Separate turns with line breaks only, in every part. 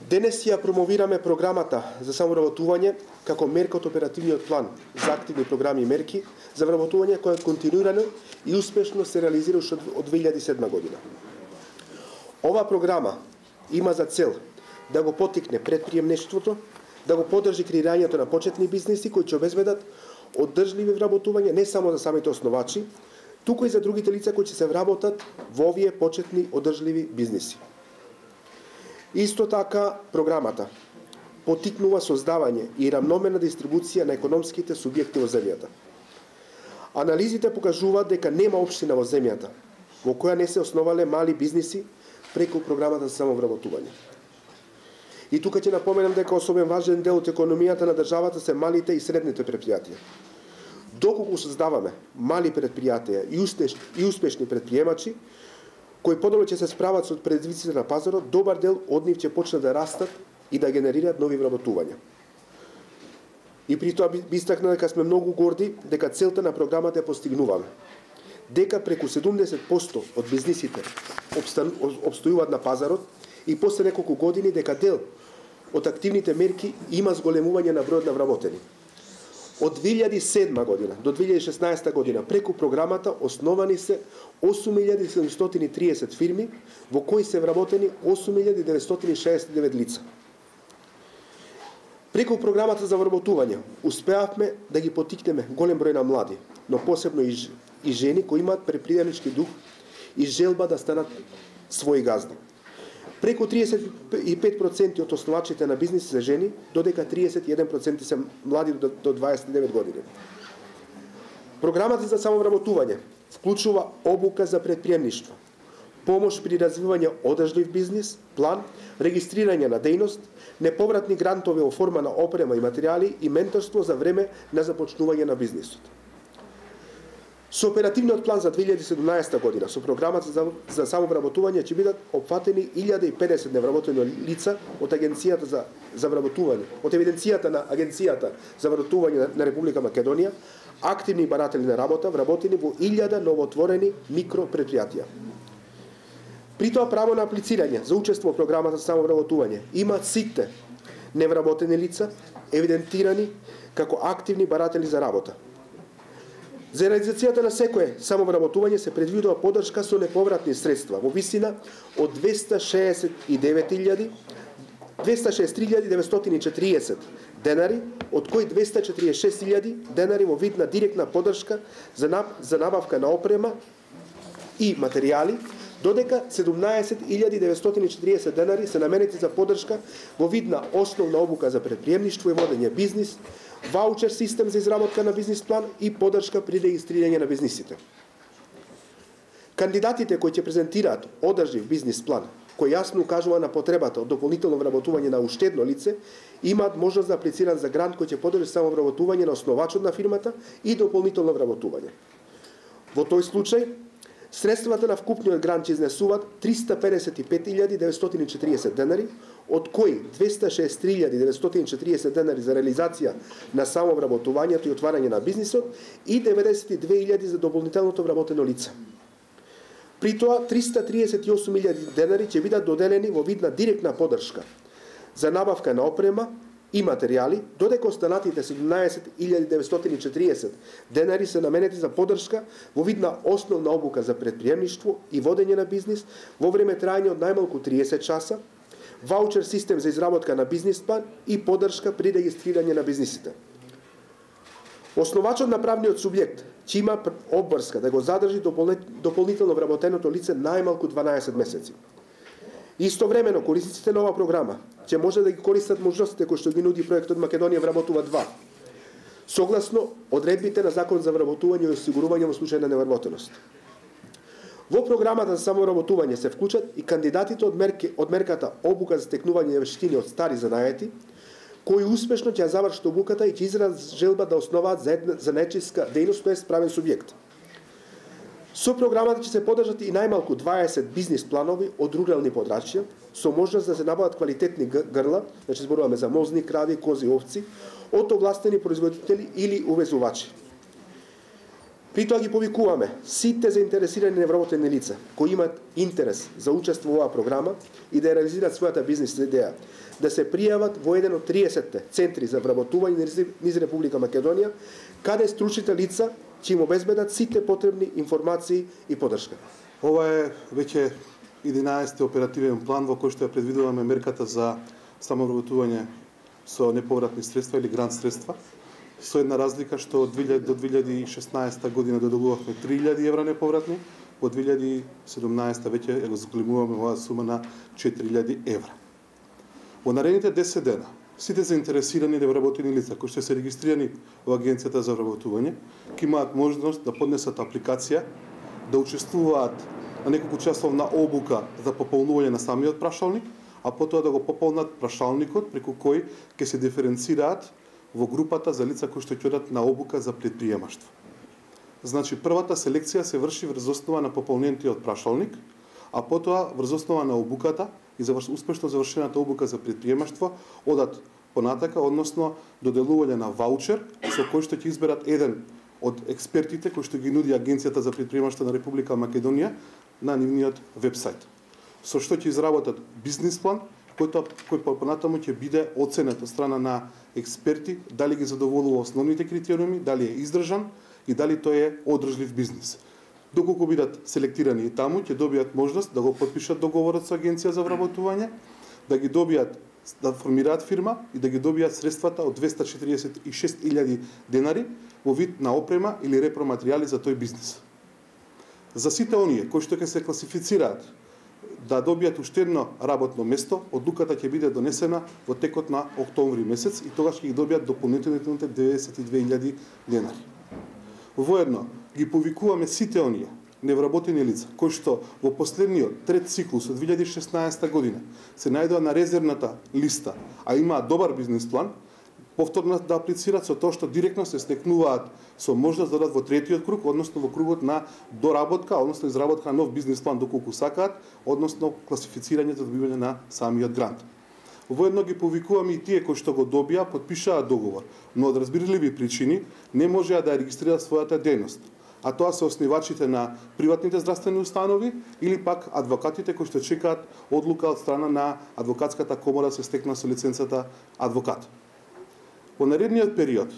Денес ја промовираме програмата за самовработување како мерка од оперативниот план за активни програми и мерки за вработување која континуирано и успешно се реализира од 2007 година. Ова програма има за цел да го поттикне претприемништвото, да го поддржи креирањето на почетни бизниси кои ќе обезбедат оддржливи вработување не само за самите основачи, туку и за другите лица кои ќе се вработат во овие почетни оддржливи бизниси. Исто така, програмата поттикнува создавање и рамномерна дистрибуција на економските субјекти во земјата. Анализите покажуваат дека нема општина во земјата во која не се основале мали бизниси преку програмата за самовработување. И тука ќе напоменам дека особен важен дел од економијата на државата се малите и средните претпријатија. Доколку создаваме мали претпријатија и успешни претприемачи, кои подобро ќе се справат со предизвиците на пазарот, добар дел од нив ќе почнат да растат и да генерираат нови вработувања. И при тоа би истакнал дека сме многу горди дека целта на програмата ја постигнуваме. Дека преку 70% од бизнисите обстојуваат на пазарот и после неколку години дека дел од активните мерки има зголемување на бројот на вработени. Од 2007 година до 2016 година преку програмата основани се 8730 фирми во кои се вработени 8969 лица. Преку програмата за вработување успеавме да ги поттикнеме голем број на млади, но посебно и жени кои имаат предприемнички дух и желба да станат своји газди. Преку 35% од основачите на бизниси се жени, додека 31% се млади до 29 години. Програмата за самовработување вклучува обука за предприемништво, помош при развивање одржлив бизнис, план, регистрирање на дејност, неповратни грантови во форма на опрема и материјали и менторство за време на започнување на бизнисот. Со оперативниот план за 2017 година, со програмата за самовработување ќе бидат опфатени 1050 невработени лица од Агенцијата за вработување, од евиденцијата на Агенцијата за вработување на Република Македонија, активни баратели на работа, вработени во 1000 новоотворени микропредпријатија. При тоа право на аплицирање за учество во програмата за самовработување имаат сите невработени лица, евидентирани како активни баратели за работа. За реализацијата на секое самовработување се предвидува поддршка со неповратни средства во висина од 263.940 денари, од кои 246.000 денари во вид на директна поддршка за набавка на опрема и материјали, додека 17.940 денари се наменети за поддршка во вид на основна обука за предприемништво и водење бизнис, ваучер систем за изработка на бизнис план и поддршка при регистрирање на бизнисите. Кандидатите кои ќе презентираат одржлив бизнис план, кој јасно укажува на потребата од дополнително вработување на уште едно лице, имаат можност да аплицираат за грант кој ќе поддржи само вработување на основачот на фирмата и дополнително вработување. Во тој случај, средствата на вкупниот грант ќе изнесуваат 355.940 денари, од кои 263.940 денари за реализација на самовработувањето и отварање на бизнисот и 92.000 за дополнителното вработено лице. При тоа 338.000 денари ќе бидат доделени во вид на директна поддршка за набавка на опрема и материјали, додека останатите 17.940 денари се наменети за поддршка во вид на основна обука за предприемништво и водење на бизнис во време трајање од најмалку 30 часа, ваучер систем за изработка на бизнис план и поддршка при регистрирање на бизнисите. Основачот на правниот субјект ќе има обврска да го задржи дополнително вработеното лице најмалку 12 месеци. Истовремено, корисниците на оваа програма ќе може да ги користат можностите кои што ги нуди проектот Македонија вработува 2, согласно одредбите на Закон за вработување и осигурување во случај на невработеност. Во програмата за самовработување се вклучат и кандидатите од мерката обука за стекнување вештини од стари занаети, кои успешно ќе завршат обуката и ќе изразат желба да основаат занаетчиска дејност, тоест правен субјект. Со програмата ќе се поддржат и најмалку 20 бизнис планови од рурални подрачја, со можност да се набават квалитетни грла, значи зборуваме за мозни, крави, кози, овци, од овластени производители или увезувачи. При тоа ги повикуваме сите заинтересирани невработени лица кои имаат интерес за учество во оваа програма и да реализираат својата бизнис идеја, да се пријават во еден од 30 центри за вработување низ Република Македонија, каде стручните лица ќе им обезбедат сите потребни информации и поддршка.
Ова е веќе 11 оперативен план во кој што ја предвидуваме мерката за самовработување со неповратни средства или грант средства, со една разлика што од 2000 до 2016 година доделувавме 3000 евра неповратни, во 2017 веќе го зголемуваме оваа сума на 4000 евра. Во наредните 10 дена, сите заинтересирани невработени лица кои што се регистрирани во Агенцијата за вработување, ќе имаат можност да поднесат апликација, да учествуваат на неколку часовна обука за пополнување на самиот прашалник, а потоа да го пополнат прашалникот преку кој ќе се диференцираат во групата за лица кои што ќе одат на обука за претприемаштво. Значи, првата селекција се врши врз основа на пополнетиот прашалник, а потоа врз основа на обуката и успешно завршената обука за претприемаштво одат понатака, односно доделување на ваучер со кој што ќе изберат еден од експертите кои што ги нуди Агенцијата за претприемаштво на Република Македонија на нивниот вебсайт. Со што ќе изработат бизнис план, кој понатаму ќе биде оценет од страна на експерти, дали ги задоволува основните критериуми, дали е издржан и дали тој е одржлив бизнис. Доколку бидат селектирани и таму, ќе добијат можност да го потпишат договорот со Агенција за вработување, да ги добијат, да формираат фирма и да ги добијат средствата од 246.000 денари во вид на опрема или репроматеријали за тој бизнис. За сите оние кои што ќе се класифицираат да добијат уште едно работно место, одлуката ќе биде донесена во текот на октомври месец и тогаш ќе ги добијат дополнителните 92.000 денари. Воедно ги повикуваме сите оние невработени лица кои што во последниот трет циклус од 2016 година се најдоа на резервната листа, а имаат добар бизнис план, повторно да аплицираат со тоа што директно се стекнуваат со можност да дадат во третиот круг, односно во кругот на доработка, односно изработка на нов бизнис план доколку сакаат, односно класифицирање за добивање на самиот грант. Воедно ги повикуваме и тие кои што го добија, потпишаат договор, но од разбирливи причини не можеа да ја регистрираат својата дејност. А тоа се оснивачите на приватните здравствени установи или пак адвокатите кои што чекаат одлука од страна на адвокатската комора се стекна со лиценцата адвокат. Во наредниот период,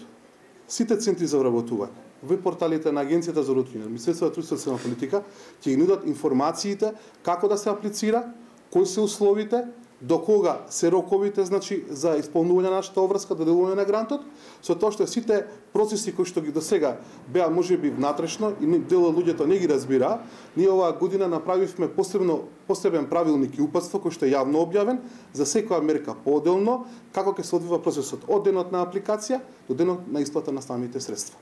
сите центри за вработување, веб порталите на Агенцијата за вработување, Министерството на трудот и социјална политика ќе ги нудат информациите како да се аплицира, кои се условите, до кога се роковите, значи за исполнување на нашата обврска, доделување на грантот, со тоа што сите процеси кои што ги досега беа можеби внатрешно и дел од луѓето не ги разбира, ние оваа година направивме посебен правилник и упатство кој што е јавно објавен за секоја мерка поотделно, како ќе се одвива процесот од денот на апликација до денот на исплата на самите средства.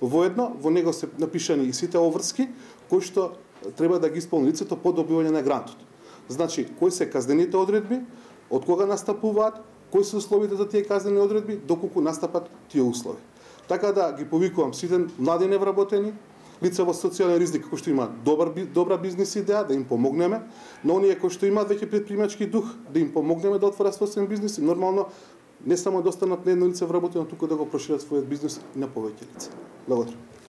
Воедно во него се напишани и сите обврски кои што треба да ги исполни лицето по добивање на грантот. Значи, кои се казнените одредби, од кога настапуваат, кои се условите за тие казнени одредби, доколку настапат тие услови. Така да ги повикувам сите млади невработени, лица во социјален ризик кои што имаат добра бизнис идеја, да им помогнеме, но оние кои што имаат веќе претпримачки дух, да им помогнеме да отворат собствен бизнис и нормално не само да останат на едно лице вработено, туку да го прошират својот бизнис и на повеќе лица. Благодарам.